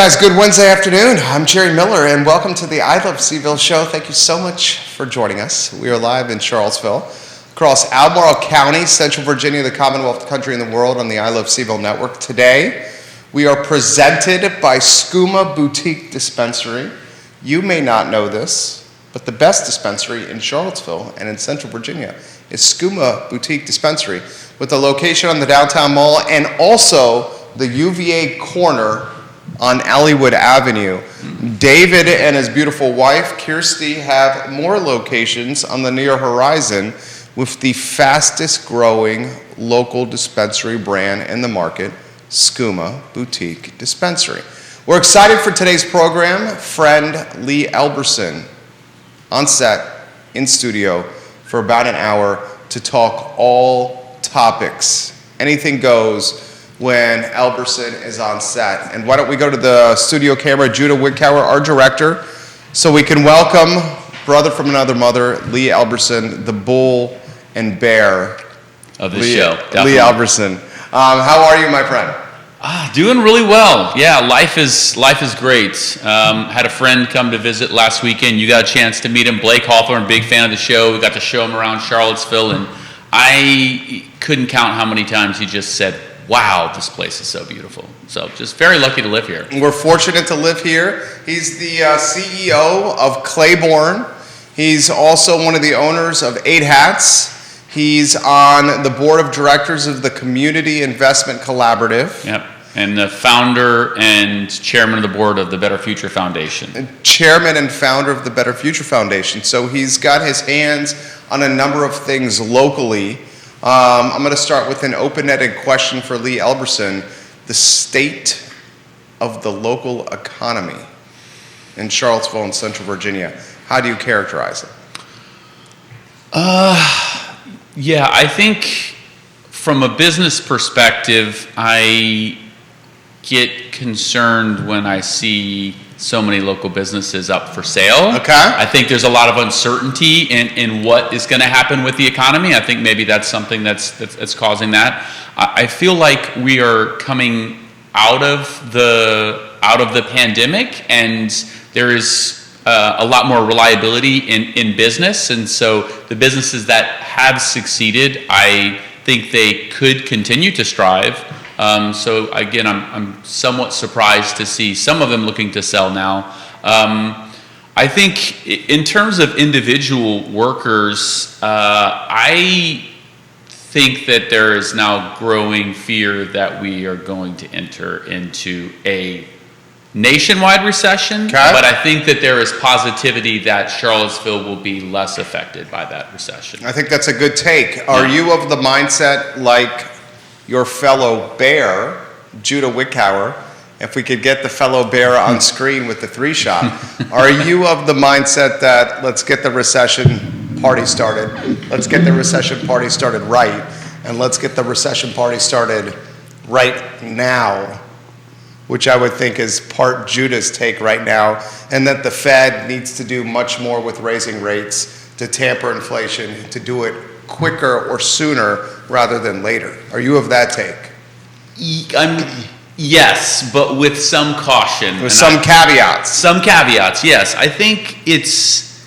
Guys, good Wednesday afternoon. I'm Jerry Miller, and welcome to the I Love CVille Show. Thank you so much for joining us. We are live in Charlottesville, across Albemarle County, Central Virginia, the Commonwealth country in the world, on the I Love CVille Network. Today, we are presented by Skooma Boutique Dispensary. You may not know this, but the best dispensary in Charlottesville and in Central Virginia is Skooma Boutique Dispensary, with a location on the downtown mall and also the UVA corner on Alleywood Avenue. David and his beautiful wife, Kirsty, have more locations on the near horizon with the fastest growing local dispensary brand in the market, Skooma Boutique Dispensary. We're excited for today's program. Friend Lee Elberson on set, in studio, for about an hour to talk all topics. Anything goes when Elberson is on set. And why don't we go to the studio camera, Judah Wickower, our director, so we can welcome brother from another mother, Lee Elberson, the bull and bear of the show. Definitely. Lee Elberson. How are you, my friend? Doing really well. Yeah, life is great. Had a friend come to visit last weekend. You got a chance to meet him, Blake Hawthorne, big fan of the show. We got to show him around Charlottesville, and I couldn't count how many times he just said, "Wow, this place is so beautiful." So just very lucky to live here. We're fortunate to live here. He's the CEO of Clayborne. He's also one of the owners of 8 Hats. He's on the board of directors of the Community Investment Collaborative. Yep, and the founder and chairman of the board of the Better Future Foundation. Chairman and founder of the Better Future Foundation. So he's got his hands on a number of things locally. I'm going to start with an open-ended question for Lee Elberson. The state of the local economy in Charlottesville and Central Virginia. How do you characterize it? Yeah, I think from a business perspective, I get concerned when I see so many local businesses up for sale. Okay. I think there's a lot of uncertainty in what is going to happen with the economy. I think maybe that's something that's causing that. I feel like we are coming out of the pandemic, and there is a lot more reliability in business, and so the businesses that have succeeded, I think they could continue to strive. So again, I'm somewhat surprised to see some of them looking to sell now. I think in terms of individual workers, I think that there is now growing fear that we are going to enter into a nationwide recession, but I think that there is positivity that Charlottesville will be less affected by that recession. I think that's a good take. Are you of the mindset like your fellow bear, Judah Wickower, if we could get the fellow bear on screen with the 3-shot, are you of the mindset that let's get the recession party started, let's get the recession party started right, and let's get the recession party started right now, which I would think is part Judah's take right now, and that the Fed needs to do much more with raising rates to tamper inflation, to do it quicker or sooner rather than later. Are you of that take? Yes, but with some caution. With some caveats. Some caveats, yes. I think it's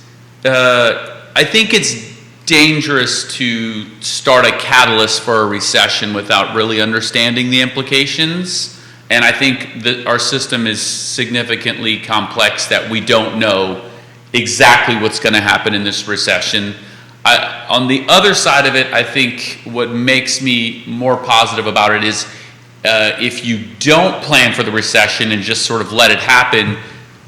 dangerous to start a catalyst for a recession without really understanding the implications. And I think that our system is significantly complex, that we don't know exactly what's going to happen in this recession. On the other side of it, I think what makes me more positive about it is if you don't plan for the recession and just sort of let it happen,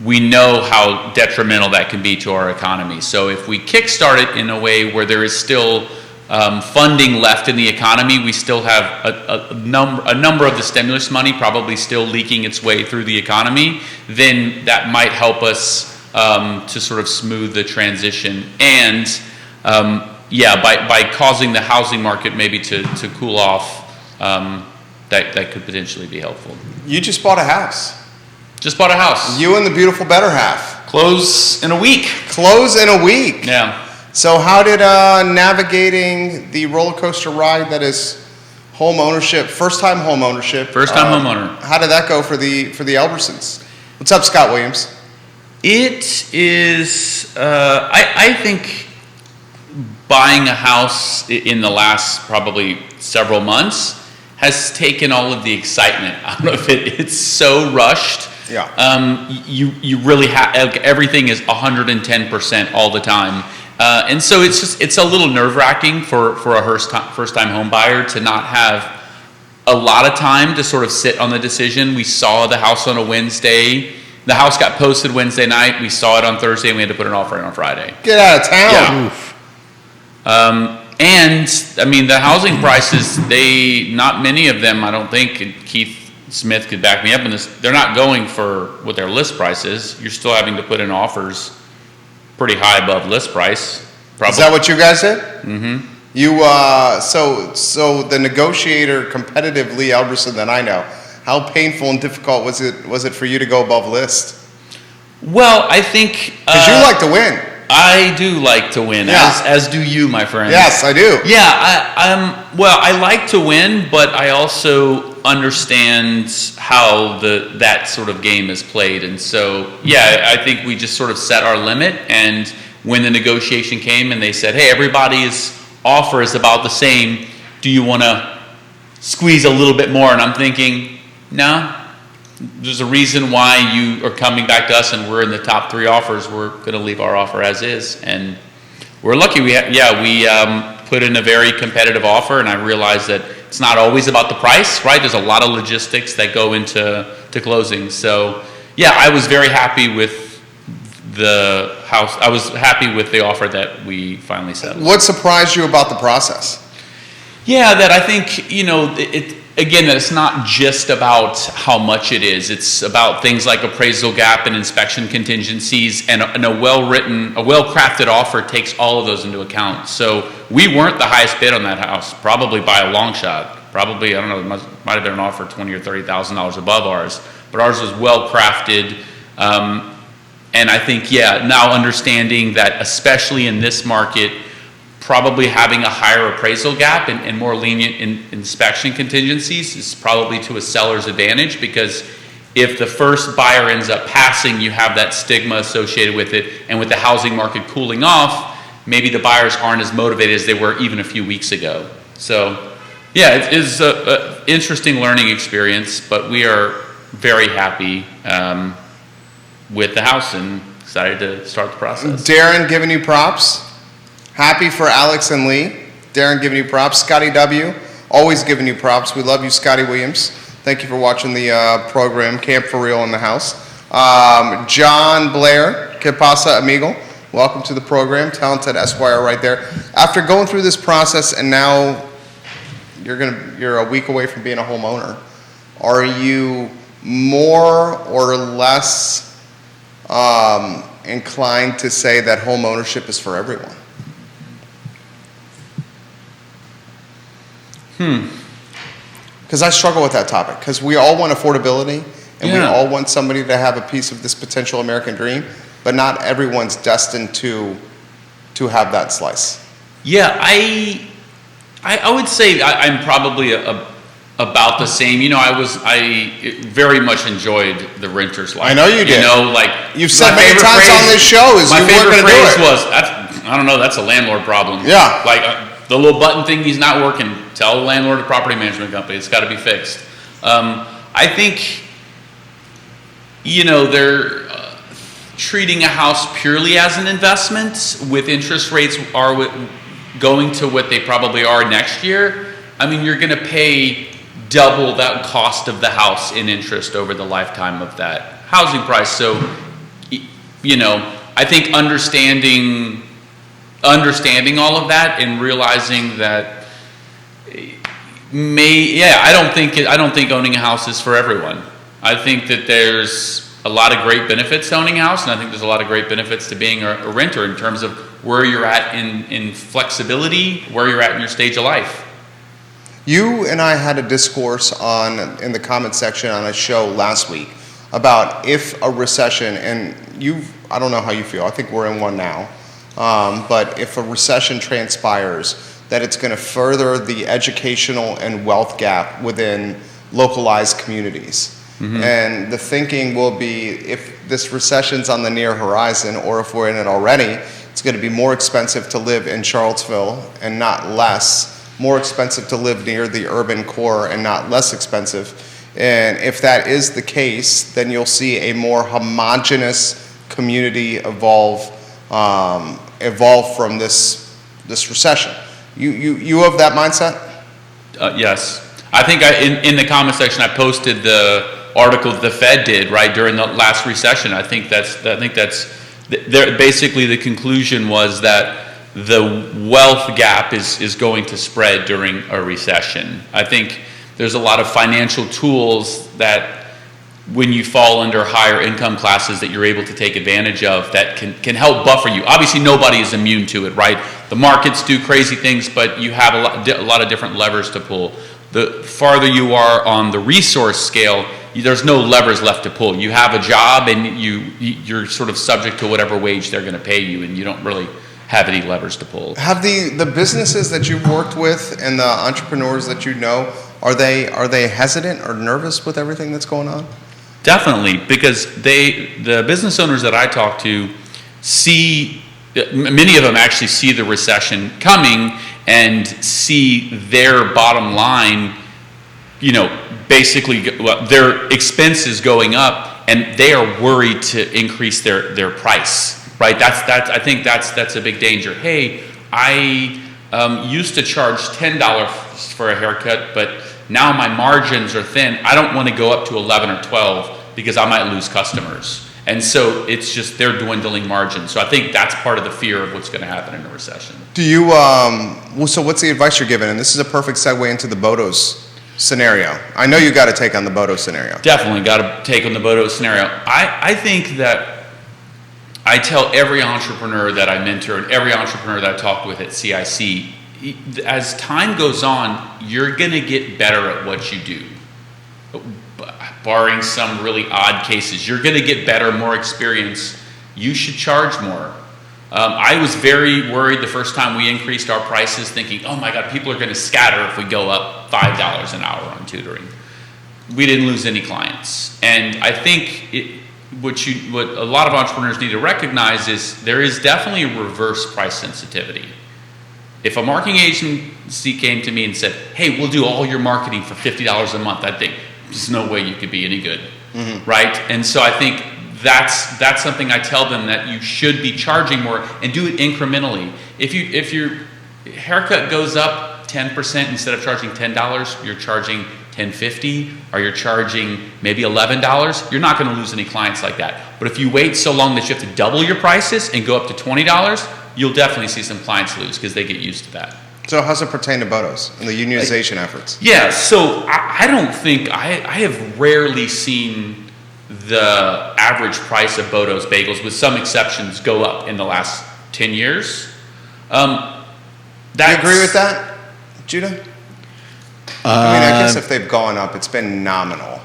we know how detrimental that can be to our economy. So if we kickstart it in a way where there is still funding left in the economy, we still have a number of the stimulus money probably still leaking its way through the economy, then that might help us to sort of smooth the transition. And by causing the housing market maybe to cool off, that could potentially be helpful. You just bought a house. Just bought a house. You and the beautiful better half. Close in a week. Close in a week. Yeah. So how did navigating the roller coaster ride that is home ownership, first time home ownership? First time homeowner. How did that go for the Elbersons? What's up, Scott Williams? It is, I think buying a house in the last probably several months has taken all of the excitement out of it. It's so rushed. Yeah. You really have, everything is 110% all the time. And so it's a little nerve-wracking for a first-time home buyer to not have a lot of time to sort of sit on the decision. We saw the house on a Wednesday. The house got posted Wednesday night. We saw it on Thursday, and we had to put an offer in on Friday. Get out of town. Yeah. And I mean, the housing prices, not many of them, I don't think, and Keith Smith could back me up on this, they're not going for what their list price is. You're still having to put in offers pretty high above list price. Probably. Is that what you guys did? Mm-hmm. You, so the negotiator, competitive Lee Elberson that I know, how painful and difficult was it for you to go above list? Well, I think... Because you like to win. I do like to win, yeah. as do you, my friend. Yes, I do. Yeah, well, I like to win, but I also understand how that sort of game is played. And so, yeah, I think we just sort of set our limit. And when the negotiation came and they said, hey, everybody's offer is about the same, do you want to squeeze a little bit more? And I'm thinking, no. There's a reason why you are coming back to us and we're in the top 3 offers. We're going to leave our offer as is. And we're lucky. We put in a very competitive offer, and I realized that it's not always about the price, right? There's a lot of logistics that go into closing. So, yeah, I was very happy with the house. I was happy with the offer that we finally settled. What surprised you about the process? Yeah, that I think, again, that it's not just about how much it is. It's about things like appraisal gap and inspection contingencies, and a well-crafted offer takes all of those into account. So we weren't the highest bid on that house, probably by a long shot. Probably, I don't know, it might have been an offer $20,000 or $30,000 above ours. But ours was well-crafted. And I think, now understanding that, especially in this market, probably having a higher appraisal gap and more lenient inspection contingencies is probably to a seller's advantage, because if the first buyer ends up passing, you have that stigma associated with it, and with the housing market cooling off, maybe the buyers aren't as motivated as they were even a few weeks ago. So, yeah, it is an interesting learning experience, but we are very happy with the house and excited to start the process. Darren giving you props. Happy for Alex and Lee. Darren giving you props. Scotty W. always giving you props. We love you, Scotty Williams. Thank you for watching the program. Camp for Real in the house. John Blair, Que Pasa Amigo. Welcome to the program. Talented Esquire right there. After going through this process and now you're a week away from being a homeowner, are you more or less inclined to say that home ownership is for everyone? Because I struggle with that topic, because we all want affordability and we all want somebody to have a piece of this potential American dream, but not everyone's destined to have that slice. Yeah, I would say I'm probably about the same. I very much enjoyed the renter's life. I know you did. You've said many times on this show is you weren't going to do it. I don't know, that's a landlord problem. Yeah. The little button thingy is not working. Tell the landlord or property management company it's got to be fixed. I think, they're treating a house purely as an investment with interest rates going to what they probably are next year. I mean, you're going to pay double that cost of the house in interest over the lifetime of that housing price. So, I think understanding all of that and realizing that I don't think owning a house is for everyone. I think that there's a lot of great benefits to owning a house, and I think there's a lot of great benefits to being a renter in terms of where you're at in flexibility, where you're at in your stage of life. You and I had a discourse in the comment section on a show last week about if a recession, and I don't know how you feel, I think we're in one now, but if a recession transpires, that it's going to further the educational and wealth gap within localized communities. And the thinking will be, if this recession's on the near horizon, or if we're in it already, it's going to be more expensive to live in Charlottesville and not less, more expensive to live near the urban core and not less expensive. And if that is the case, then you'll see a more homogeneous community evolve from this recession. You have that mindset? Yes. I think in the comment section I posted the article that the Fed did right during the last recession. I think that's basically the conclusion was that the wealth gap is going to spread during a recession. I think there's a lot of financial tools that when you fall under higher income classes that you're able to take advantage of that can help buffer you. Obviously nobody is immune to it, right? The markets do crazy things, but you have a lot of different levers to pull. The farther you are on the resource scale, there's no levers left to pull. You have a job and you're sort of subject to whatever wage they're going to pay you, and you don't really have any levers to pull. Have the businesses that you've worked with and the entrepreneurs that you know, are they hesitant or nervous with everything that's going on? Definitely, because the business owners that I talk to see, many of them actually see the recession coming and see their bottom line, basically their expenses going up, and they are worried to increase their price, right? I think that's a big danger. Hey, I used to charge $10 for a haircut, but now my margins are thin. I don't want to go up to 11 or 12 because I might lose customers. And so it's just they're dwindling margins. So I think that's part of the fear of what's going to happen in a recession. Do you, so what's the advice you're giving? And this is a perfect segue into the Botox scenario. I know you got to take on the Botox scenario. Definitely got to take on the Botox scenario. I think that I tell every entrepreneur that I mentor and every entrepreneur that I talk with at CIC, as time goes on, you're going to get better at what you do. Barring some really odd cases, you're going to get better, more experience. You should charge more. I was very worried the first time we increased our prices, thinking, oh my God, people are going to scatter if we go up $5 an hour on tutoring. We didn't lose any clients. And I think what a lot of entrepreneurs need to recognize is there is definitely a reverse price sensitivity. If a marketing agency came to me and said, hey, we'll do all your marketing for $50 a month, I'd think, there's no way you could be any good, right? And so I think that's something I tell them, that you should be charging more and do it incrementally. If your haircut goes up 10% instead of charging $10, you're charging $10.50, or you're charging maybe $11, you're not going to lose any clients like that. But if you wait so long that you have to double your prices and go up to $20, you'll definitely see some clients lose because they get used to that. So how's it pertain to Botox and the unionization efforts? Yeah, so I don't think, I have rarely seen the average price of Botox bagels, with some exceptions, go up in the last 10 years. Do you agree with that, Judah? I guess if they've gone up, it's been nominal.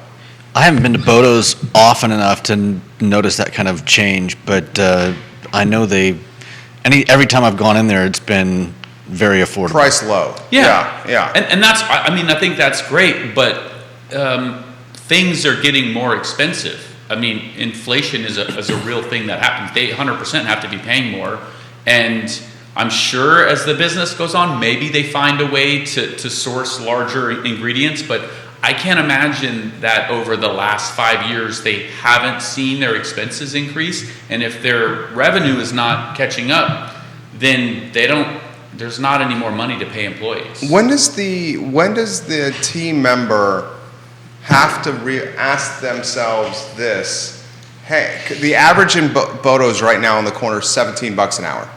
I haven't been to Botox often enough to notice that kind of change, but I know every time I've gone in there, it's been very affordable. Price low. Yeah. And that's, I think that's great, but things are getting more expensive. I mean, inflation is a real thing that happens. They 100% have to be paying more. And I'm sure as the business goes on, maybe they find a way to source larger ingredients, but I can't imagine that over the last 5 years they haven't seen their expenses increase. And if their revenue is not catching up, then there's not any more money to pay employees. When does the team member have to ask themselves this? Hey, the average in Botox right now in the corner is $17 an hour.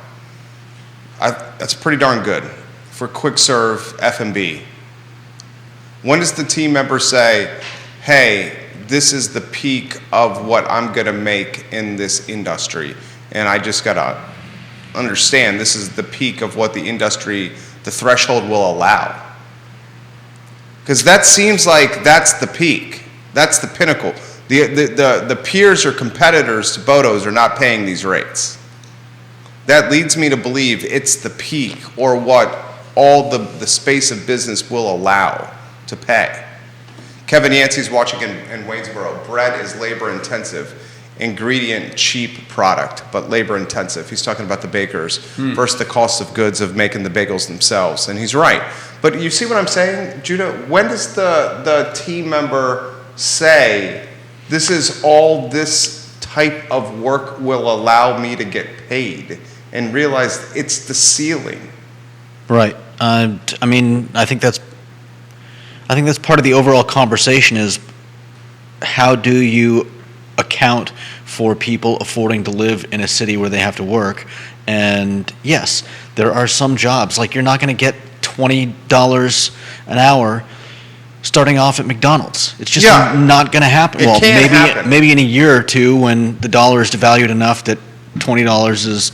That's pretty darn good for quick serve F&B. When does the team member say, hey, this is the peak of what I'm going to make in this industry, and I just got to understand this is the peak of what the industry, the threshold will allow? Because that seems like that's the peak. That's the pinnacle. The peers or competitors to Botox are not paying these rates. That leads me to believe it's the peak, or what all the space of business will allow to pay. Kevin Yancey's watching in Waynesboro. Bread is labor intensive. Ingredient cheap product, but labor intensive. He's talking about the bakers versus the cost of goods of making the bagels themselves, and he's right. But you see what I'm saying, Judah? When does the team member say, this is all this type of work will allow me to get paid, and realize it's the ceiling? Right. I mean, I think that's part of the overall conversation is how do you account for people affording to live in a city where they have to work. And yes, there are some jobs, like you're not going to get $20 an hour starting off at McDonald's. It's just not going to happen. It can't happen. Maybe in a year or two when the dollar is devalued enough that $20 is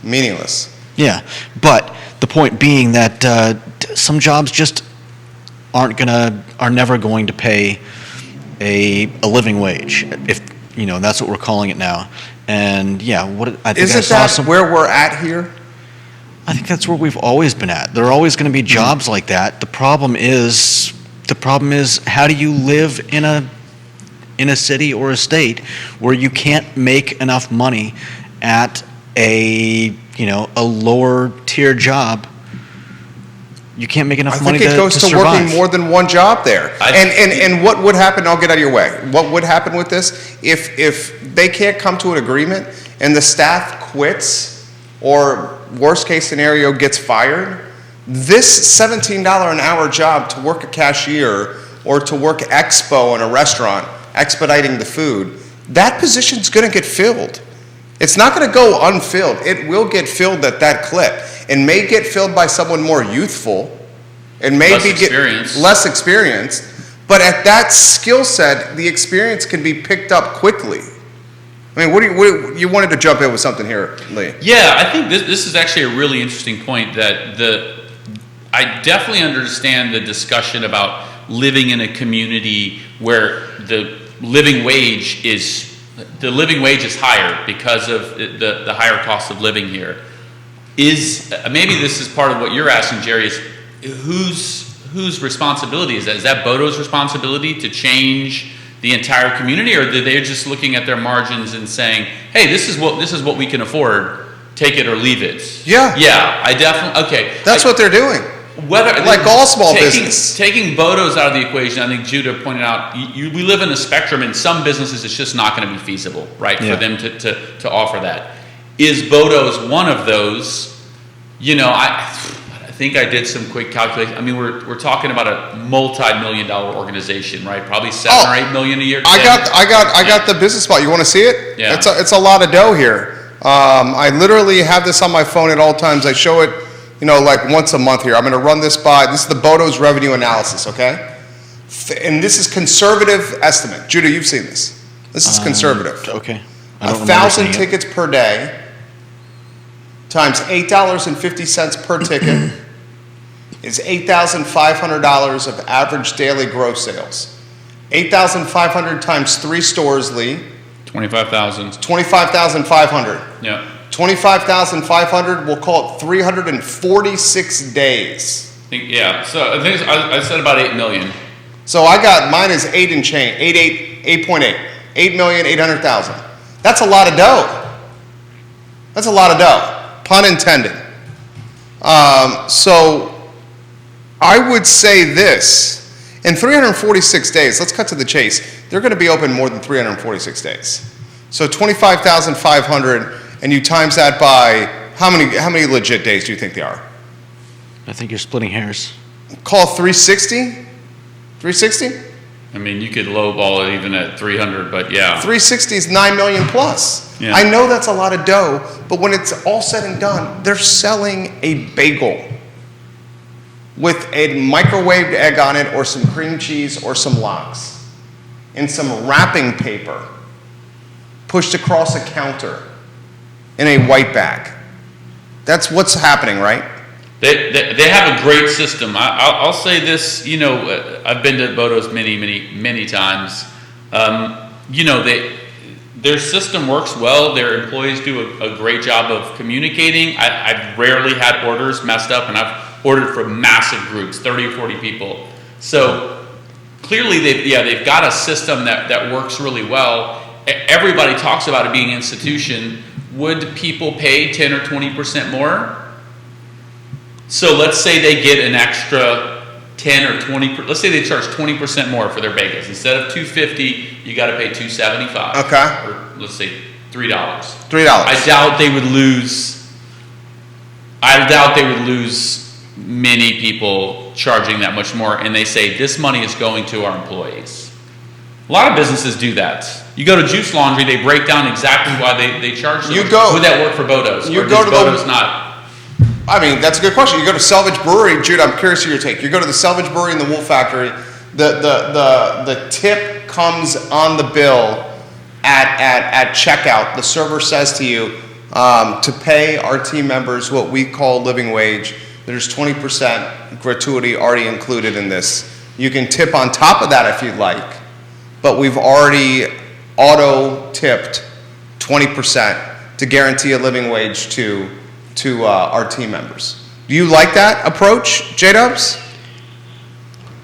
meaningless. Yeah, but the point being that some jobs just are never going to pay a living wage, if that's what we're calling it now. And yeah, I think isn't that where we're at here? I think that's where we've always been at. There are always going to be jobs like that. The problem is how do you live in a city or a state where you can't make enough money at a lower tier job? You can't make enough money to survive. I think it goes to working more than one job there. And what would happen, I'll get out of your way, what would happen with this, if they can't come to an agreement and the staff quits or worst case scenario gets fired, this $17 an hour job to work a cashier or to work expo in a restaurant, expediting the food, that position's going to get filled. It's not going to go unfilled. It will get filled at that clip. And may get filled by someone more youthful, and maybe get less experienced, but at that skill set, the experience can be picked up quickly. I mean, you wanted to jump in with something here, Lee? Yeah, I think this is actually a really interesting point. I definitely understand the discussion about living in a community where the living wage is higher because of the higher cost of living here. Maybe this is part of what you're asking, Jerry, is whose responsibility is that? Is that Boto's responsibility to change the entire community, or are they just looking at their margins and saying, hey, this is what we can afford, take it or leave it? Yeah, I definitely, okay. That's what they're doing. Like all small business. Taking Boto's out of the equation, I think Judah pointed out, we live in a spectrum. In some businesses, it's just not going to be feasible, right, for them to offer that. Is Boto's one of those? I think I did some quick calculation. I mean, we're talking about a multi-million-dollar organization, right? Probably $7 or $8 million a year. I got the business spot. You want to see it? Yeah. It's a lot of dough here. I literally have this on my phone at all times. I show it, like once a month here. I'm going to run this by. This is the Boto's revenue analysis, okay? And this is conservative estimate. Judah, you've seen this. This is conservative. Okay. 1,000 tickets per day times $8.50 per ticket is $8,500 of average daily gross sales. 8,500 times 3 stores, Lee. 25,000. 25,500. Yeah. 25,500, we'll call it 346 days. Yeah, so I think I said about 8 million. So mine is 8 and change, 8.8. 8,800,000. That's a lot of dough. That's a lot of dough. Pun intended. So I would say this. In 346 days, let's cut to the chase. They're going to be open more than 346 days. So 25,500, and you times that by how many legit days do you think they are? I think you're splitting hairs. Call 360? 360? I mean, you could lowball it even at 300, but yeah. 360 is 9 million plus. Yeah. I know that's a lot of dough, but when it's all said and done, they're selling a bagel with a microwaved egg on it, or some cream cheese, or some lox, and some wrapping paper pushed across a counter in a white bag. That's what's happening, right? They have a great system. I'll say this, I've been to Boto's many times. Their system works well. Their employees do a great job of communicating. I've rarely had orders messed up, and I've ordered for massive groups, 30 or 40 people. So clearly they've got a system that works really well. Everybody talks about it being an institution. Would people pay 10 or 20% more? So let's say they get an extra 10 or 20. Let's say they charge 20% more for their bagels. Instead of $2.50, you got to pay $2.75. Okay. Or let's say $3. $3. I doubt they would lose. I doubt they would lose many people charging that much more, and they say this money is going to our employees. A lot of businesses do that. You go to Juice Laundry, they break down exactly why they charge so much. Would that work for Boto's? You or go to Boto's not? I mean, that's a good question. You go to Selvage Brewery, Jude, I'm curious of your take. You go to the Selvage Brewery and the Wool Factory, the tip comes on the bill at checkout. The server says to you, to pay our team members what we call living wage, there's 20% gratuity already included in this. You can tip on top of that if you'd like, but we've already auto-tipped 20% to guarantee a living wage to our team members. Do you like that approach, J-Dubs?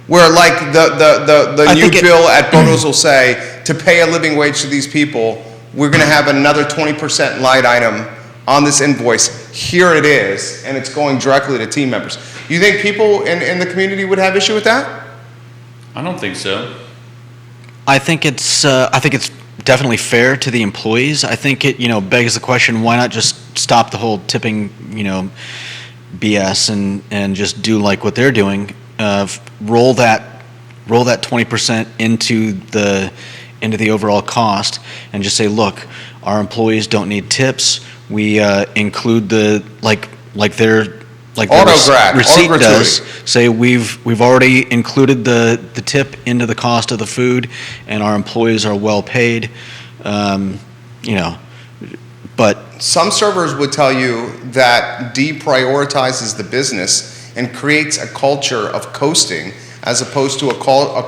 Where like the new bill at Boto's will say, to pay a living wage to these people, we're gonna have another 20% line item on this invoice. Here it is, and it's going directly to team members. You think people in the community would have issue with that? I don't think so. I think it's definitely fair to the employees. I think it, begs the question, why not just stop the whole tipping, BS and just do like what they're doing, roll that 20% into the overall cost and just say, look, our employees don't need tips. We include the receipt does say we've already included the tip into the cost of the food, and our employees are well paid. But some servers would tell you that deprioritizes the business and creates a culture of coasting as opposed to a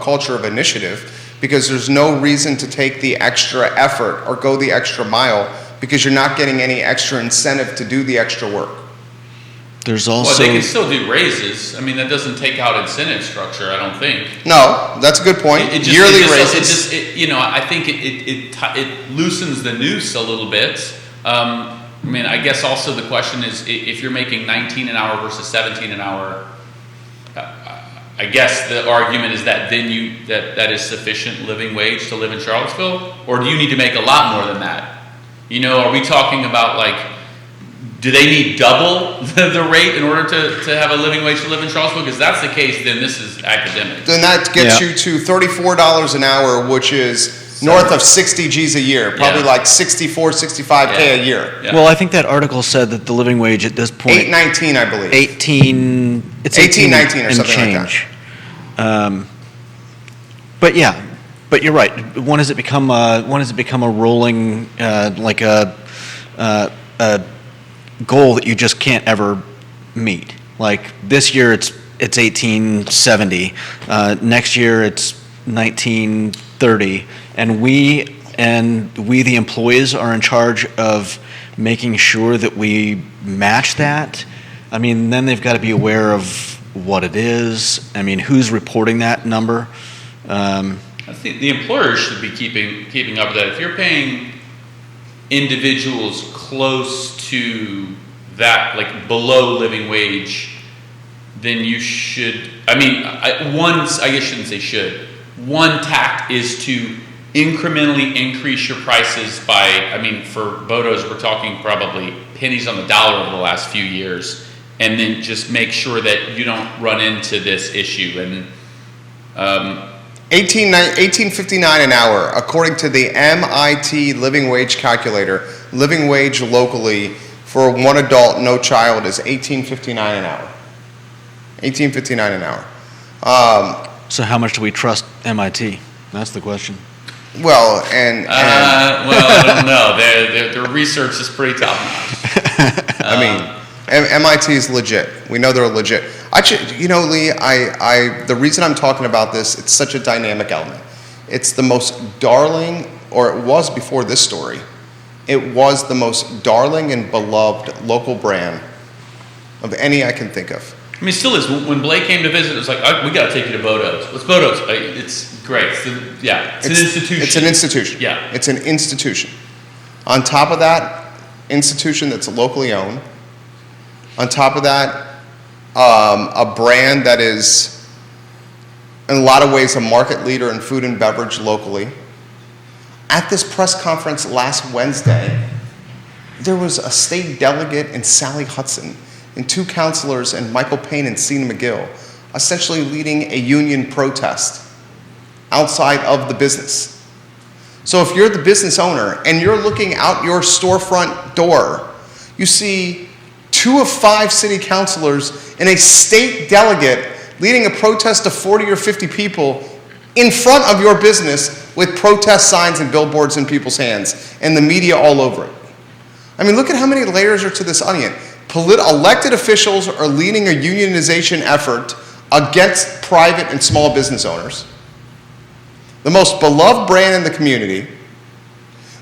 culture of initiative, because there's no reason to take the extra effort or go the extra mile because you're not getting any extra incentive to do the extra work. There's also... Well, they can still do raises. I mean, that doesn't take out incentive structure, I don't think. No, that's a good point. Yearly raises. I think it loosens the noose a little bit. I mean, I guess also the question is, if you're making 19 an hour versus 17 an hour, I guess the argument is that then that is sufficient living wage to live in Charlottesville, or do you need to make a lot more than that? Are we talking about do they need double the rate in order to have a living wage to live in Charlottesville? Because that's the case, then this is academic. Then that gets you to $34 an hour, which is north of 60 G's a year, probably like 64, 65K a year. Yeah. Well, I think that article said that the living wage at this point... $8.19, I believe. It's $18.19 or something change. Like that. But you're right. When does it become a rolling, a goal that you just can't ever meet? Like this year it's 1870, next year it's 1930, and we the employees are in charge of making sure that we match that. I mean, then they've got to be aware of what it is. I mean, who's reporting that number? I think the employers should be keeping up with that. If you're paying individuals close to that, like below living wage, then you should. I mean, I guess shouldn't say should. One tact is to incrementally increase your prices by. I mean, for Boto's, we're talking probably pennies on the dollar over the last few years, and then just make sure that you don't run into this issue. And $18.59 an hour, according to the MIT living wage calculator. Living wage locally for one adult, no child, is $18.59 an hour. $18.59 an hour. So how much do we trust MIT? That's the question. Well, and I don't know. Their research is pretty top notch. I mean, MIT is legit. We know they're legit. Lee, the reason I'm talking about this, it's such a dynamic element. It's the most darling, or it was before this story, it was the most darling and beloved local brand of any I can think of. I mean, it still is. When Blake came to visit, it was like, we got to take you to Botox. What's Botox? It's great. It's an institution. It's an institution. Yeah. It's an institution. On top of that, institution that's locally owned. On top of that, a brand that is, in a lot of ways, a market leader in food and beverage locally. At this press conference last Wednesday, there was a state delegate and Sally Hudson and 2 counselors and Michael Payne and Cena McGill essentially leading a union protest outside of the business. So if you're the business owner and you're looking out your storefront door, you see 2 of 5 city councilors and a state delegate leading a protest of 40 or 50 people in front of your business with protest signs and billboards in people's hands and the media all over it. I mean, look at how many layers are to this onion. Elected officials are leading a unionization effort against private and small business owners. The most beloved brand in the community.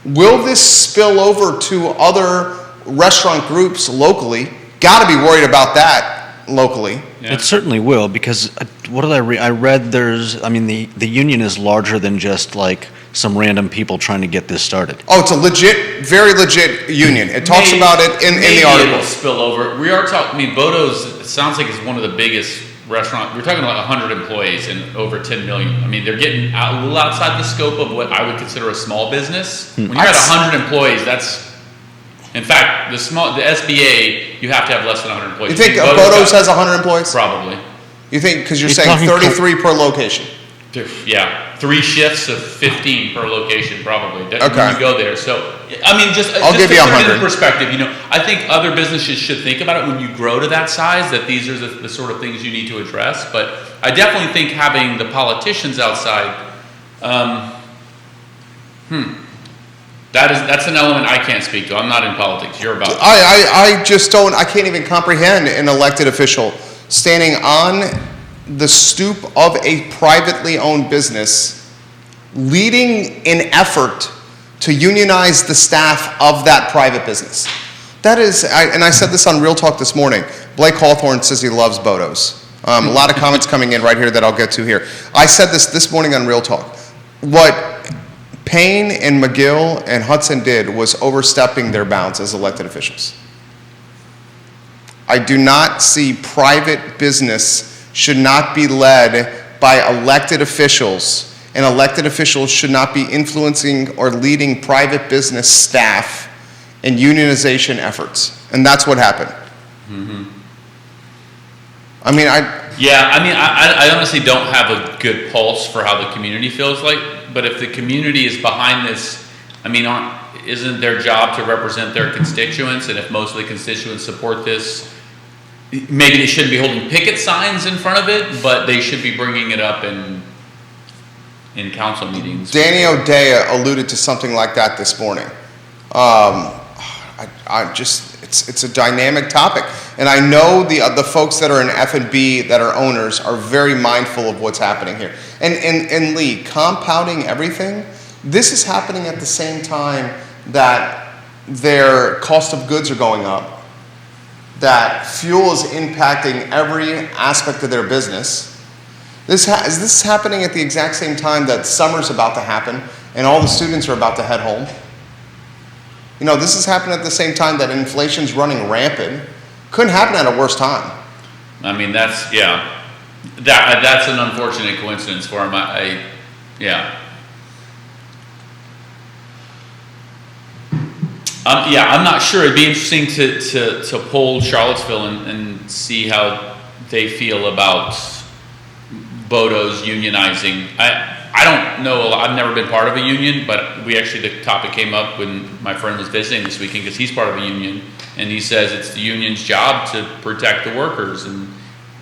Will this spill over to other restaurant groups locally? Got to be worried about that locally. Yeah. It certainly will, because what did I read? I read the union is larger than just like some random people trying to get this started. Oh, it's a legit, very legit union. It talks about it in the article. It'll spill over. We are talking, Boto's, it sounds like it's one of the biggest restaurant. We're talking about 100 employees and over 10 million. I mean, they're getting a little outside the scope of what I would consider a small business. When you're at 100 employees, that's, in fact, the SBA, you have to have less than 100 employees. You think Boto's has 100 employees? Probably. You think, because you're saying 33 per location. Yeah, 3 shifts of 15 per location, probably. Okay. When you go there. So, I mean, I'll give you 100. In perspective, I think other businesses should think about it when you grow to that size, that these are the sort of things you need to address. But I definitely think having the politicians outside, that's an element I can't speak to. I'm not in politics. You're about. I just don't. I can't even comprehend an elected official standing on the stoop of a privately owned business, leading an effort to unionize the staff of that private business. That is, and I said this on Real Talk this morning. Blake Hawthorne says he loves Boto's. A lot of comments coming in right here that I'll get to here. I said this morning on Real Talk. What Payne and McGill and Hudson did was overstepping their bounds as elected officials. I do not see private business should not be led by elected officials, and elected officials should not be influencing or leading private business staff in unionization efforts. And that's what happened. Mm-hmm. I honestly don't have a good pulse for how the community feels like, but if the community is behind this, isn't their job to represent their constituents? And if most of the constituents support this, maybe they shouldn't be holding picket signs in front of it, but they should be bringing it up in council meetings. Danny O'Dea alluded to something like that this morning. It's a dynamic topic, and I know the folks that are in F&B that are owners are very mindful of what's happening here. And Lee, compounding everything, this is happening at the same time that their cost of goods are going up, that fuel is impacting every aspect of their business. This is happening at the exact same time that summer's about to happen and all the students are about to head home. This is happening at the same time that inflation's running rampant. Couldn't happen at a worse time. That's an unfortunate coincidence for him. I'm not sure. It'd be interesting to poll Charlottesville and see how they feel about Boto's unionizing. I don't know. I've never been part of a union, but the topic came up when my friend was visiting this weekend because he's part of a union, and he says it's the union's job to protect the workers, and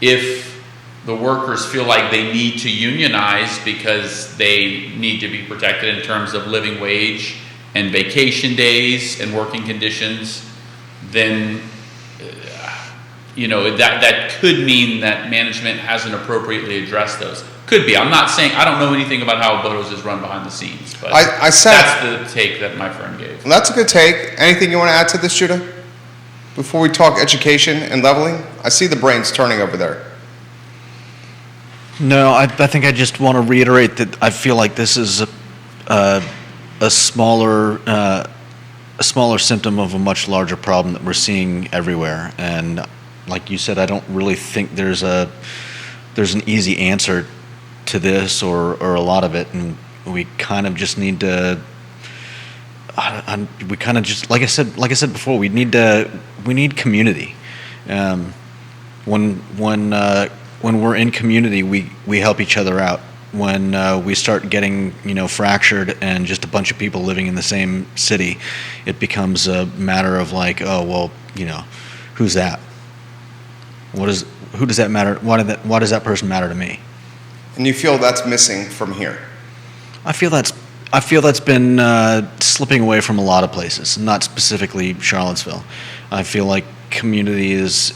if the workers feel like they need to unionize because they need to be protected in terms of living wage and vacation days and working conditions, then that could mean that management hasn't appropriately addressed those. Could be. I'm not saying, I don't know anything about how Boto's is run behind the scenes, but that's the take that my friend gave. That's a good take. Anything you want to add to this, Judah? before we talk education and leveling? I see the brains turning over there. No, I think I just want to reiterate that I feel like this is a smaller symptom of a much larger problem that we're seeing everywhere. And like you said, I don't really think there's an easy answer to this or a lot of it, and we kind of just need to. We kind of just like I said before, we need community. When we're in community, we help each other out. When we start getting fractured and just a bunch of people living in the same city, it becomes a matter of like, oh well, who's that? Who does that matter? Why does that person matter to me? And you feel that's missing from here? I feel that's been slipping away from a lot of places, not specifically Charlottesville. I feel like community is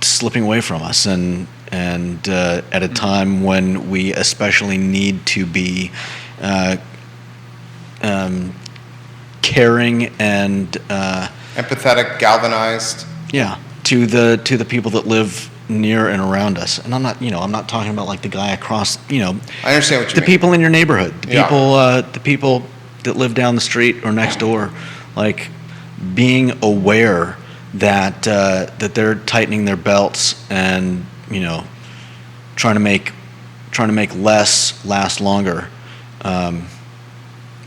slipping away from us, and at a time when we especially need to be caring and empathetic, galvanized. Yeah, to the people that live near and around us. And I'm not talking about like the guy across, I understand what you mean. The people in your neighborhood, Yeah. the people that live down the street or next door, like being aware that they're tightening their belts and trying to make less last longer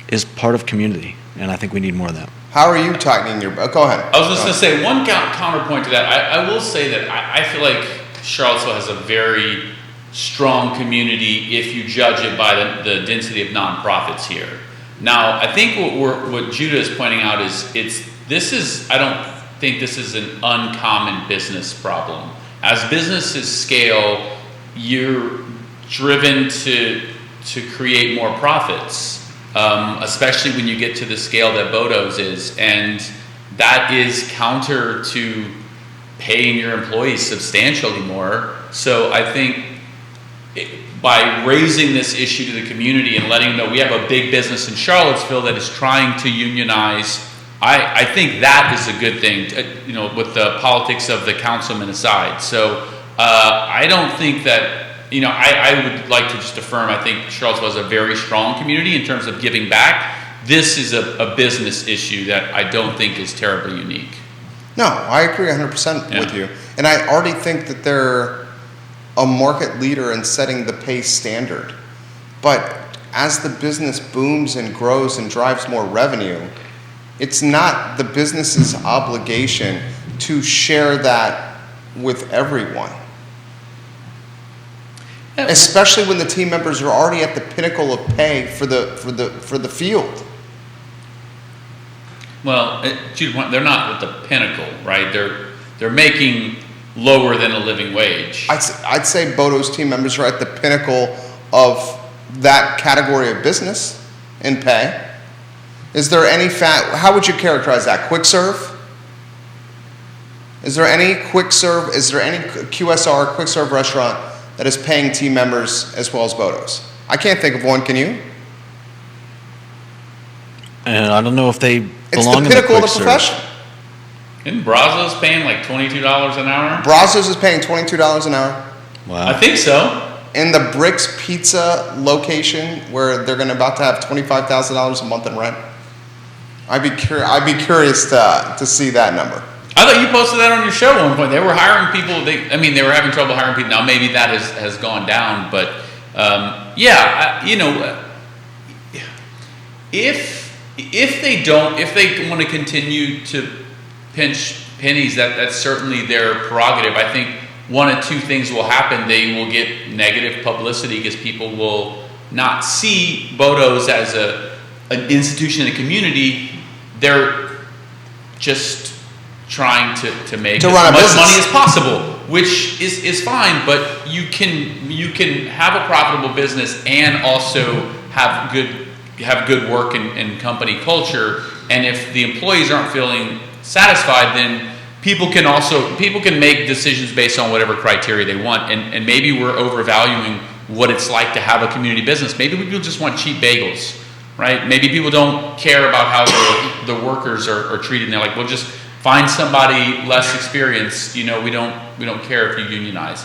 is part of community, and I think we need more of that. How are you tightening your belt? Go ahead. I was just going to say one counterpoint to that. I will say that I feel like Charlottesville has a very strong community if you judge it by the density of nonprofits here. Now, I think what Judah is pointing out is I don't think this is an uncommon business problem. As businesses scale, you're driven to create more profits. Especially when you get to the scale that Botox is, and that is counter to paying your employees substantially more. So I think by raising this issue to the community and letting them know we have a big business in Charlottesville that is trying to unionize, I think that is a good thing, with the politics of the councilman aside. So I don't think that, I would like to just affirm, I think Charlottesville has a very strong community in terms of giving back. This is a business issue that I don't think is terribly unique. No, I agree 100% with you. And I already think that they're a market leader in setting the pay standard. But as the business booms and grows and drives more revenue, it's not the business's obligation to share that with everyone. Especially when the team members are already at the pinnacle of pay for the field. Well, they're not at the pinnacle, right? They're making lower than a living wage. I'd say Boto's team members are at the pinnacle of that category of business in pay. Is there any how would you characterize that? Quick serve? Is there any QSR, quick serve restaurant that is paying team members as well as Boto's? I can't think of one, can you? And I don't know if they It's belong the in the pinnacle of quick the serve. profession. Isn't Brazos paying like $22 an hour? Brazos is paying $22 an hour. Wow. I think so. In the Bricks Pizza location, where they're about to have $25,000 a month in rent, I'd be curious to see that number. I thought you posted that on your show at one point. They were hiring people. They were having trouble hiring people. Now maybe that has gone down, but if they want to continue to pinch pennies, that's certainly their prerogative. I think one of two things will happen. They will get negative publicity because people will not see Botox as an institution in the community. They're just trying to make as much money as possible, which is fine, but you can have a profitable business and also have good work and company culture. And if the employees aren't feeling satisfied, then people can make decisions based on whatever criteria they want. And maybe we're overvaluing what it's like to have a community business. Maybe people just want cheap bagels. right? Maybe people don't care about how the workers are treated. And they're like, well, just find somebody less experienced. We don't care if you unionize.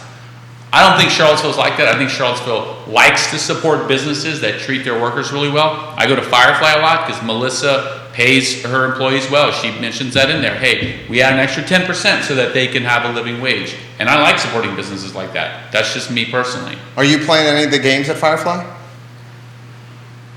I don't think Charlottesville's like that. I think Charlottesville likes to support businesses that treat their workers really well. I go to Firefly a lot because Melissa pays her employees well. She mentions that in there. Hey, we add an extra 10% so that they can have a living wage. And I like supporting businesses like that. That's just me personally. Are you playing any of the games at Firefly?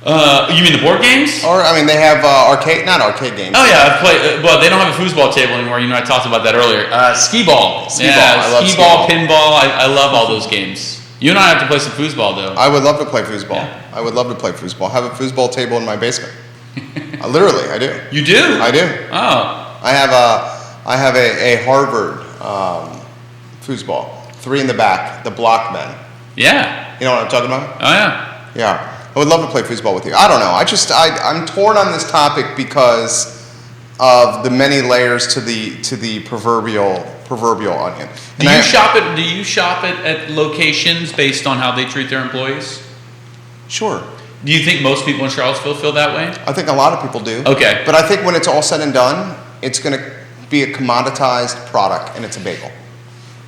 You mean the board games? Or, they have not arcade games. Oh yeah, I've played, well, they don't have a foosball table anymore. I talked about that earlier. Skee-ball. I love skee-ball, pinball. I love all those games. You and I have to play some foosball, though. I would love to play foosball. Yeah. I would love to play foosball. I have a foosball table in my basement. Literally, I do. You do? I do. Oh. I have a Harvard foosball. 3 in the back, the block men. Yeah. You know what I'm talking about? Oh yeah. Yeah. I would love to play foosball with you. I don't know. I'm torn on this topic because of the many layers to the proverbial onion. Do you shop at locations based on how they treat their employees? Sure. Do you think most people in Charlottesville feel that way? I think a lot of people do. Okay. But I think when it's all said and done, it's going to be a commoditized product, and it's a bagel.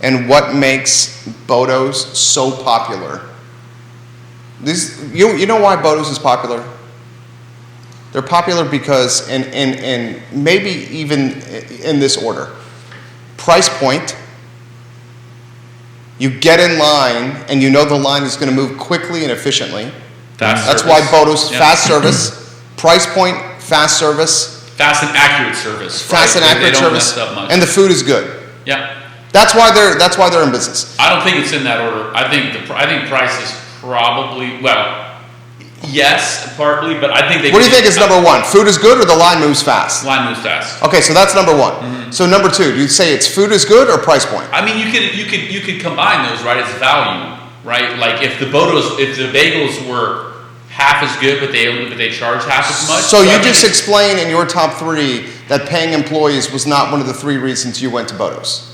And what makes Botox so popular? You know why Botox is popular? They're popular because, and maybe even in this order: price point. You get in line, and you know the line is going to move quickly and efficiently. That's why Botox, fast service, price point, fast service. Fast and accurate service. Fast and accurate service. And the food is good. Yeah. That's why they're in business. I don't think it's in that order. I think price is probably, yes, partly, but I think they. What do you think is number one? Food is good or the line moves fast? Line moves fast. Okay, so that's number one. Mm-hmm. So number two, do you say it's food is good or price point? You could combine those, right? It's value, right? Like if the bagels were half as good, but they charge half as much. So you just explain in your top 3 that paying employees was not one of the 3 reasons you went to Botox.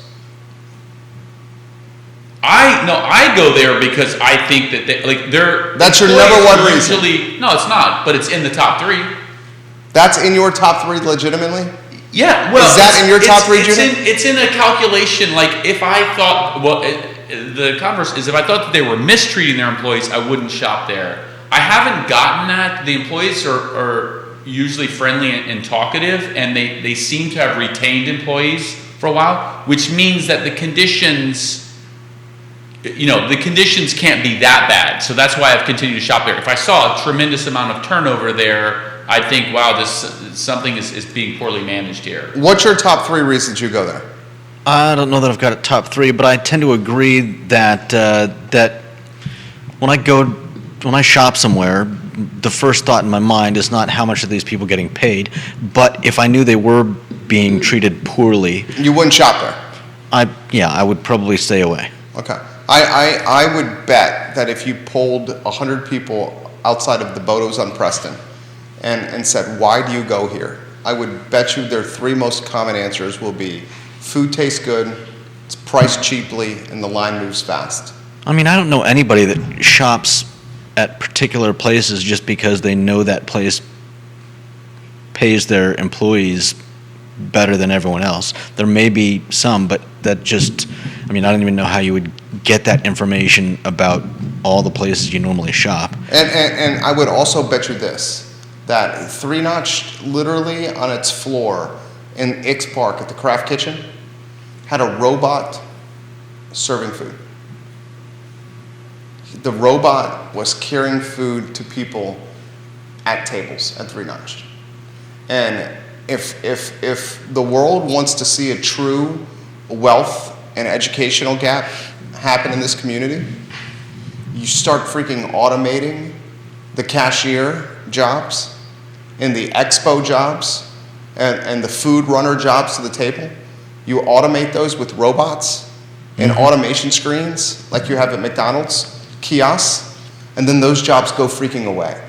I go there because I think that they're. That's your number one reason. No, it's not, but it's in the top 3. That's in your top 3 legitimately? Yeah, well, is that in your top 3, Judy? It's in a calculation. Like if I thought, the converse is if I thought that they were mistreating their employees, I wouldn't shop there. I haven't gotten that. The employees are usually friendly and talkative, and they seem to have retained employees for a while, which means that the conditions can't be that bad. So that's why I've continued to shop there. If I saw a tremendous amount of turnover there, I'd think, wow, something is being poorly managed here. What's your top 3 reasons you go there? I don't know that I've got a top 3, but I tend to agree that that when I shop somewhere, the first thought in my mind is not how much are these people getting paid, but if I knew they were being treated poorly, you wouldn't shop there. I would probably stay away. Okay. I would bet that if you polled 100 people outside of the Botox on Preston and said, why do you go here? I would bet you their 3 most common answers will be food tastes good, it's priced cheaply, and the line moves fast. I don't know anybody that shops at particular places just because they know that place pays their employees better than everyone else. There may be some, but that just, I don't even know how you would get that information about all the places you normally shop. And I would also bet you this, that 3 Notch literally on its floor in Ix Park at the Craft Kitchen had a robot serving food. The robot was carrying food to people at tables at 3 Notch. And if the world wants to see a true wealth and educational gap happen in this community, you start freaking automating the cashier jobs and the expo jobs and the food runner jobs to the table. You automate those with robots and automation screens like you have at McDonald's, kiosks, and then those jobs go freaking away.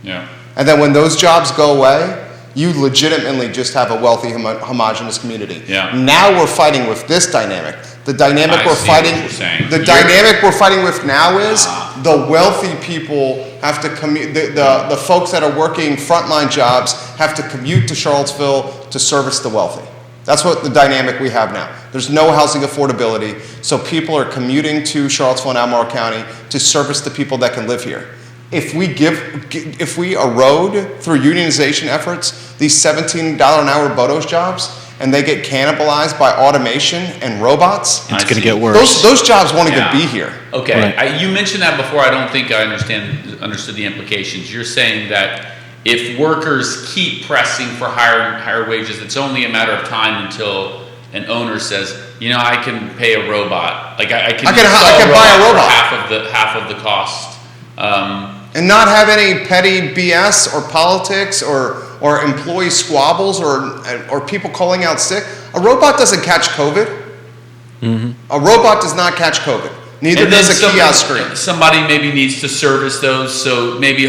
Yeah. And then when those jobs go away, you legitimately just have a wealthy, homogenous community. Yeah. Now we're fighting with this dynamic. The dynamic I we're see what fighting, you're saying. dynamic we're fighting with now is the wealthy people have to commute. The folks that are working frontline jobs have to commute to Charlottesville to service the wealthy. That's what the dynamic we have now. There's no housing affordability, so people are commuting to Charlottesville and Albemarle County to service the people that can live here. If we erode through unionization efforts these $17 an hour Botox jobs, and they get cannibalized by automation and robots, It's going to get worse. those jobs won't even be here. Okay, Right. you mentioned that before. I don't think I understood the implications. You're saying that if workers keep pressing for higher wages, it's only a matter of time until an owner says, I can pay a robot. Like I can buy a robot for half of the cost. And not have any petty BS or politics or employee squabbles or people calling out sick. A robot doesn't catch COVID. Mm-hmm. A robot does not catch COVID. Neither does a kiosk screen. Somebody maybe needs to service those, so maybe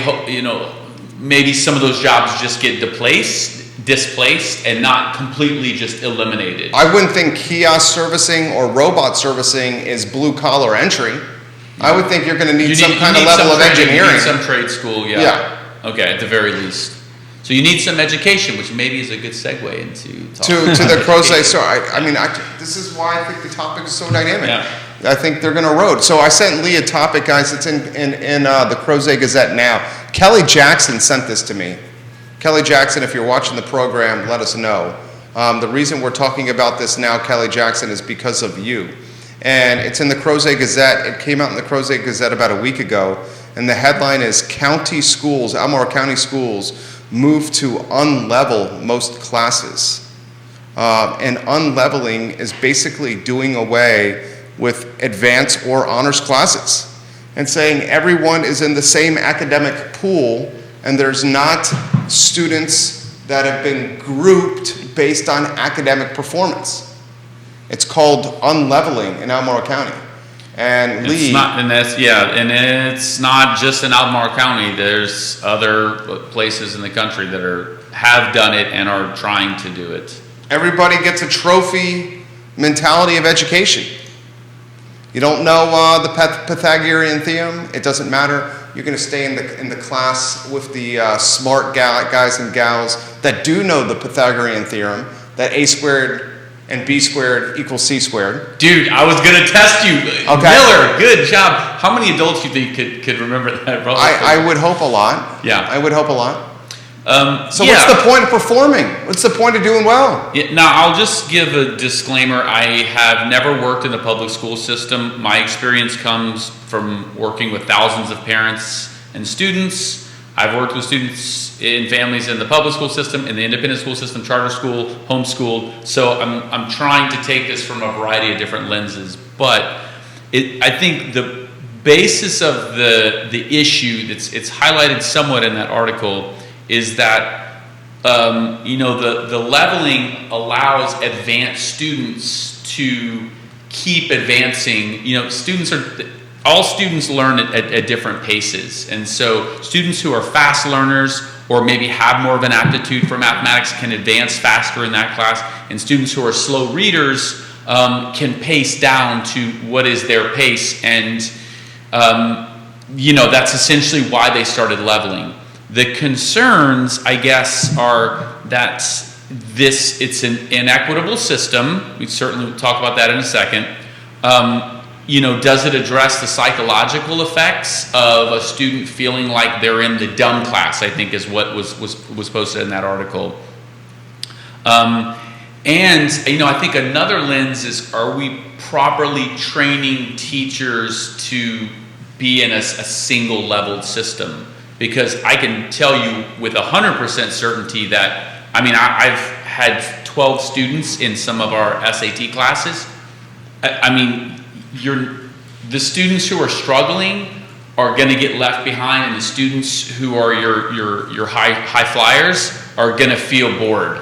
some of those jobs just get displaced and not completely just eliminated. I wouldn't think kiosk servicing or robot servicing is blue collar entry. I would think you're going to need some kind of level of engineering. You need some trade school, Yeah. Okay, at the very least. So you need some education, which maybe is a good segue into to the Crozet story. This is why I think the topic is so dynamic. Yeah. I think they're going to erode. So I sent Lee a topic, guys. It's in the Crozet Gazette now. Kelly Jackson sent this to me. Kelly Jackson, if you're watching the program, let us know. The reason we're talking about this now, Kelly Jackson, is because of you. And it's in the Crozet Gazette. It came out in the Crozet Gazette about a week ago. And the headline is County Schools, Albemarle County Schools, move to unlevel most classes. And unleveling is basically doing away with advanced or honors classes and saying everyone is in the same academic pool and there's not students that have been grouped based on academic performance. It's called unleveling in Albemarle County. And Lee... and it's not just in Albemarle County. There's other places in the country that have done it and are trying to do it. Everybody gets a trophy mentality of education. You don't know the Pythagorean theorem, it doesn't matter. You're going to stay in the class with the smart guys and gals that do know the Pythagorean theorem, that A squared and B squared equals C squared. Dude, I was going to test you. Okay. Miller, good job. How many adults do you think could remember that? I would hope a lot. Yeah. I would hope a lot. What's the point of performing? What's the point of doing well? Yeah, now, I'll just give a disclaimer. I have never worked in the public school system. My experience comes from working with thousands of parents and students. I've worked with students in families in the public school system, in the independent school system, charter school, homeschooled. So I'm trying to take this from a variety of different lenses. But I think the basis of the issue it's highlighted somewhat in that article is that the leveling allows advanced students to keep advancing. All students learn at different paces, and so students who are fast learners or maybe have more of an aptitude for mathematics can advance faster in that class, and students who are slow readers can pace down to what is their pace, and that's essentially why they started leveling. The concerns, I guess, are that it's an inequitable system. We certainly will talk about that in a second. Does it address the psychological effects of a student feeling like they're in the dumb class, I think is what was posted in that article. I think another lens is, are we properly training teachers to be in a single leveled system? Because I can tell you with 100% certainty that, I've had 12 students in some of our SAT classes. The students who are struggling are going to get left behind, and the students who are your high flyers are going to feel bored.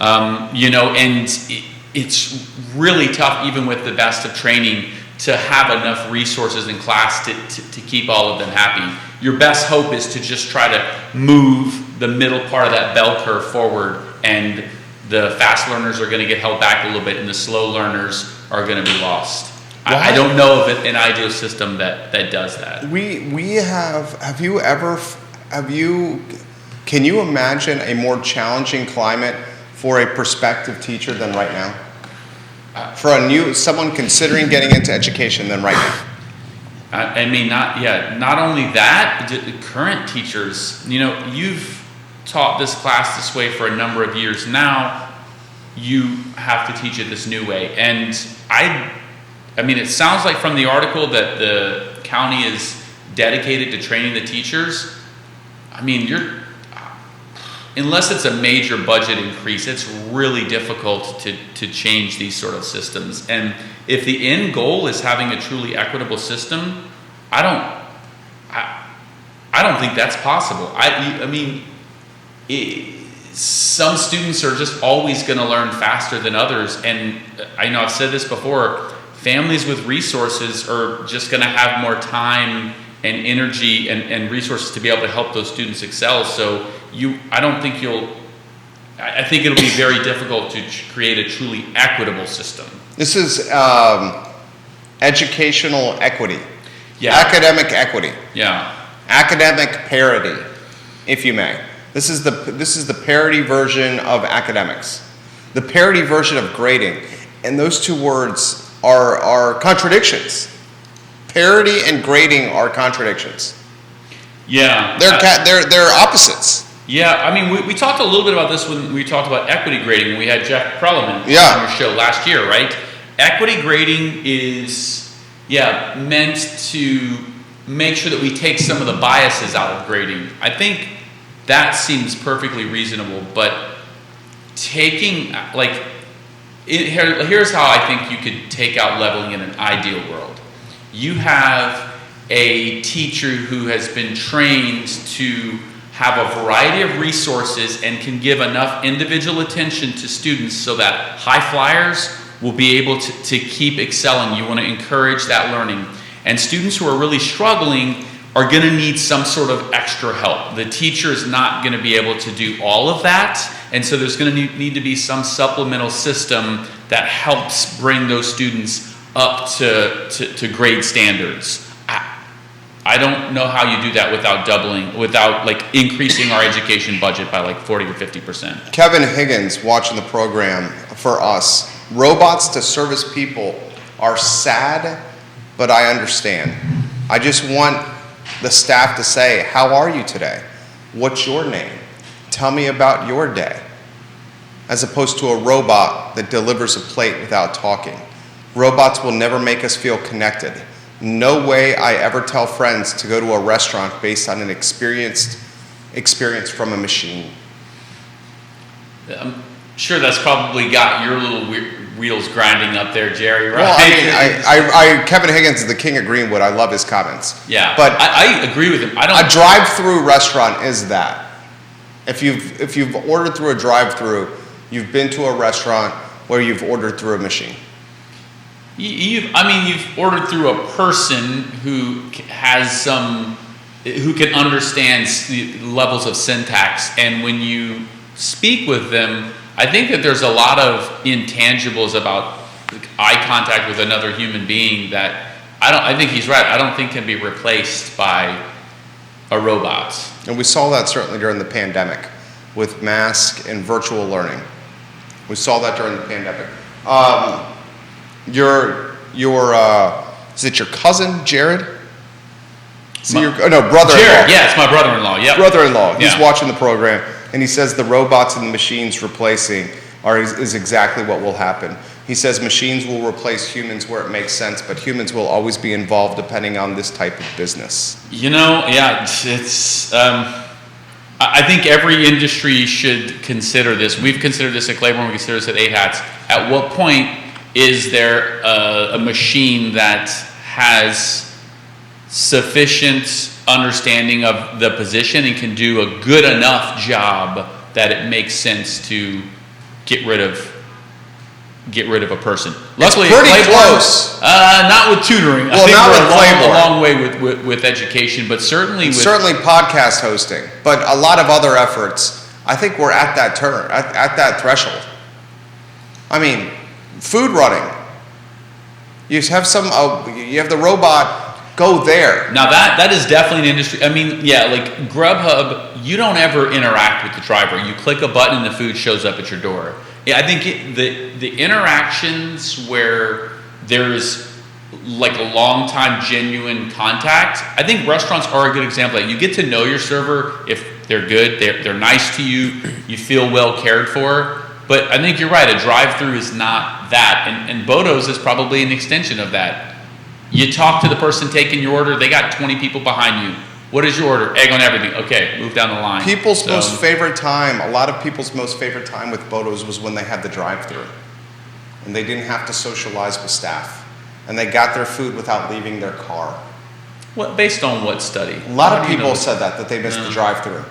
And it's really tough, even with the best of training, to have enough resources in class to keep all of them happy. Your best hope is to just try to move the middle part of that bell curve forward and the fast learners are going to get held back a little bit, and the slow learners are going to be lost. I don't know of an ideal system that does that. Can you imagine a more challenging climate for a prospective teacher than right now? For someone considering getting into education than right now? I mean, not only that, the current teachers, you've taught this class this way for a number of years now. You have to teach it this new way. And I mean, it sounds like from the article that the county is dedicated to training the teachers. I mean, unless it's a major budget increase, it's really difficult to change these sort of systems. And if the end goal is having a truly equitable system, I don't think that's possible. I mean, some students are just always going to learn faster than others. And I know I've said this before, families with resources are just going to have more time and energy and resources to be able to help those students excel. So I think it'll be very difficult to create a truly equitable system. This is educational equity. Yeah. Academic equity. Yeah. Academic parity, if you may. This is the parity version of academics. The parity version of grading. And those two words are contradictions. Parity and grading are contradictions. Yeah. They're opposites. Yeah, I mean, we talked a little bit about this when we talked about equity grading. We had Jeff Prelliman on your show last year, right? Equity grading is, meant to make sure that we take some of the biases out of grading. I think that seems perfectly reasonable, but taking, here's how I think you could take out leveling in an ideal world. You have a teacher who has been trained to have a variety of resources and can give enough individual attention to students so that high flyers will be able to keep excelling. You want to encourage that learning. And students who are really struggling are going to need some sort of extra help. The teacher is not going to be able to do all of that, and so there's going to need to be some supplemental system that helps bring those students up to grade standards. I don't know how you do that without increasing our education budget by 40 or 50%. Kevin Higgins, watching the program for us, robots to service people are sad, but I understand. I just want the staff to say, how are you today? What's your name? Tell me about your day. As opposed to a robot that delivers a plate without talking. Robots will never make us feel connected. No way I ever tell friends to go to a restaurant based on an experience from a machine. I'm sure that's probably got your little wheels grinding up there, Jerry, right? Well, I mean, Kevin Higgins is the king of Greenwood. I love his comments. Yeah, but I agree with him. A drive-through restaurant is that. If you've ordered through a drive-through, you've been to a restaurant where you've ordered through a machine. You've ordered through a person who can understand the levels of syntax, and when you speak with them, I think that there's a lot of intangibles about eye contact with another human being that I think he's right. I don't think can be replaced by a robot. And we saw that certainly during the pandemic with mask and virtual learning. We saw that during the pandemic. Is it your cousin, Jared? Brother-in-law. Jared, yeah, it's my brother-in-law, yeah. Brother-in-law, he's watching the program, and he says the robots and the machines replacing is exactly what will happen. He says machines will replace humans where it makes sense, but humans will always be involved depending on this type of business. It's I think every industry should consider this. We've considered this at Clayborne, we consider this at 8 Hats. At what point is there a machine that has sufficient understanding of the position and can do a good enough job that it makes sense to get rid of a person? Luckily, it's pretty close. Not with tutoring. Well, I think not we're with Clayborne. a long way with education, but certainly podcast hosting, but a lot of other efforts. I think we're at that threshold. I mean, food running. You have you have the robot go there. Now that is definitely an industry. I mean, yeah, like Grubhub, you don't ever interact with the driver. You click a button and the food shows up at your door. Yeah, I think the interactions where there's like a long time genuine contact, I think restaurants are a good example. Like, you get to know your server. If they're good, they're nice to you, you feel well cared for. But I think you're right, a drive-through is not that, and Boto's is probably an extension of that. You talk to the person taking your order, they got 20 people behind you. What is your order? Egg on everything. Okay, move down the line. Most favorite time, a lot of people's most favorite time with Boto's was when they had the drive-through. And they didn't have to socialize with staff. And they got their food without leaving their car. What, based on what study? A lot of people said that they missed the drive-through.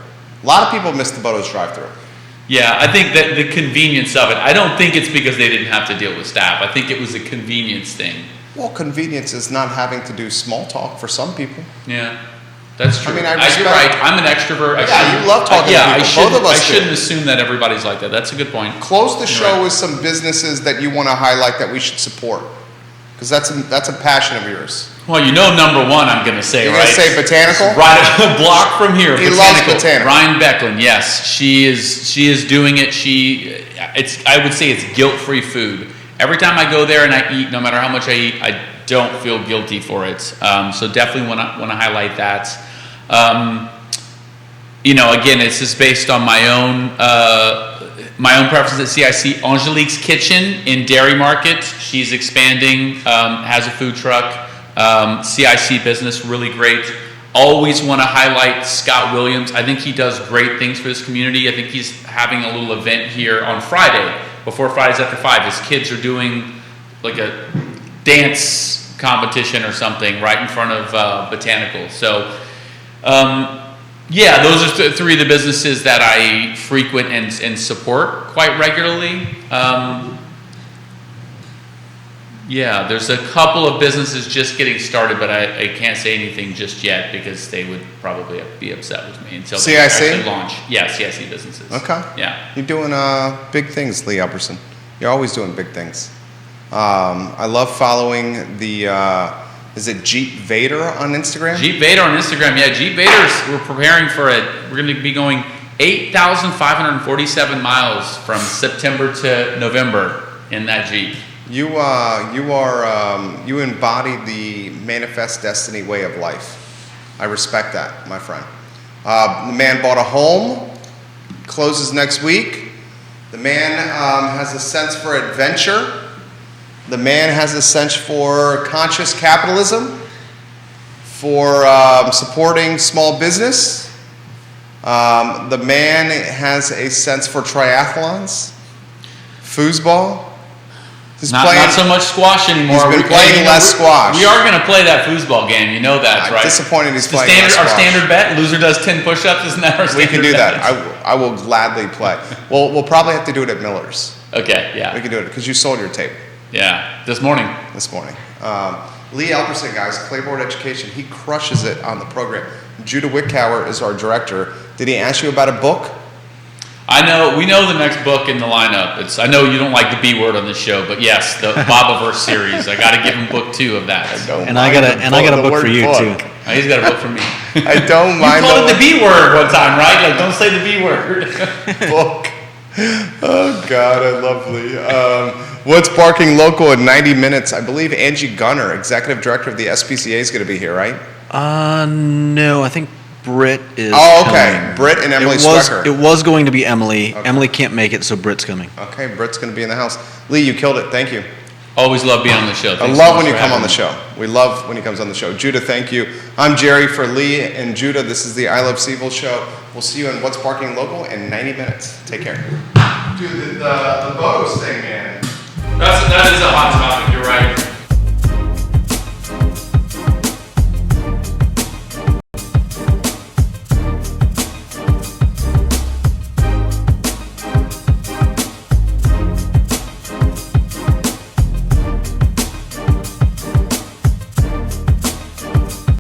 A lot of people missed the Boto's drive-through. Yeah, I think that the convenience of it, I don't think it's because they didn't have to deal with staff. I think it was a convenience thing. Well, convenience is not having to do small talk for some people. Yeah, that's true. I mean, you're right. I'm an extrovert. You love talking to people. Both of us I shouldn't assume that everybody's like that. That's a good point. Close the show with some businesses that you want to highlight that we should support. Because that's a passion of yours. Well, number one, I'm going to say, You're right? You're going to say Botanical? Right a block from here. He loves Botanical. Ryan Becklin, yes. She is doing it. I would say it's guilt-free food. Every time I go there and I eat, no matter how much I eat, I don't feel guilty for it. So definitely want to highlight that. Again, it's just based on my own preferences at CIC. Angelique's Kitchen in Dairy Market. She's expanding, has a food truck. CIC business, really great. Always want to highlight Scott Williams. I think he does great things for this community. I think he's having a little event here on Friday, before Fridays After 5. His kids are doing like a dance competition or something right in front of Botanical. So, those are three of the businesses that I frequent and support quite regularly. There's a couple of businesses just getting started, but I can't say anything just yet because they would probably be upset with me until they actually launch. Yeah, CIC businesses. Okay. Yeah. You're doing big things, Lee Elberson. You're always doing big things. I love following is it Jeep Vader on Instagram? Jeep Vader on Instagram. Yeah, Jeep Vader's, we're preparing for it. We're going to be going 8,547 miles from September to November in that Jeep. You embody the manifest destiny way of life. I respect that, my friend. The man bought a home, closes next week. The man has a sense for adventure. The man has a sense for conscious capitalism, for supporting small business. The man has a sense for triathlons, foosball. Not so much squash anymore. He's been playing less squash. We are going to play that foosball game. You know that, right? Disappointed he's playing less squash. Our squash. standard bet, loser does 10 push-ups. Isn't that our standard bet? We can do that. I will gladly play. We'll probably have to do it at Miller's. Okay, yeah. We can do it because you sold your tape. Yeah, this morning. Lee Elberson, guys, Clayborne Education. He crushes it on the program. Judah Wickower is our director. Did he ask you about a book? We know the next book in the lineup. I know you don't like the B word on this show, but yes, the Bobaverse series. I got to give him book 2 of that. I got a book for you too. Oh, he's got a book for me. I don't mind. You called it the B word one time, right? Like, don't say the B word. Book. Oh God, I love Lee. What's Barking Local in 90 minutes? I believe Angie Gunner, executive director of the SPCA, is going to be here, right? No, I think Britt is. Oh, okay. Coming. Britt and Emily Swecker. It was going to be Emily. Okay. Emily can't make it, so Britt's coming. Okay, Britt's going to be in the house. Lee, you killed it. Thank you. Always love being on the show. I love when you come on the show. We love when he comes on the show. Judah, thank you. I'm Jerry for Lee and Judah. This is the I Love CVille Show. We'll see you in What's Barking Local in 90 minutes. Take care. Dude, the Botox thing, man. That is a hot topic. You're right.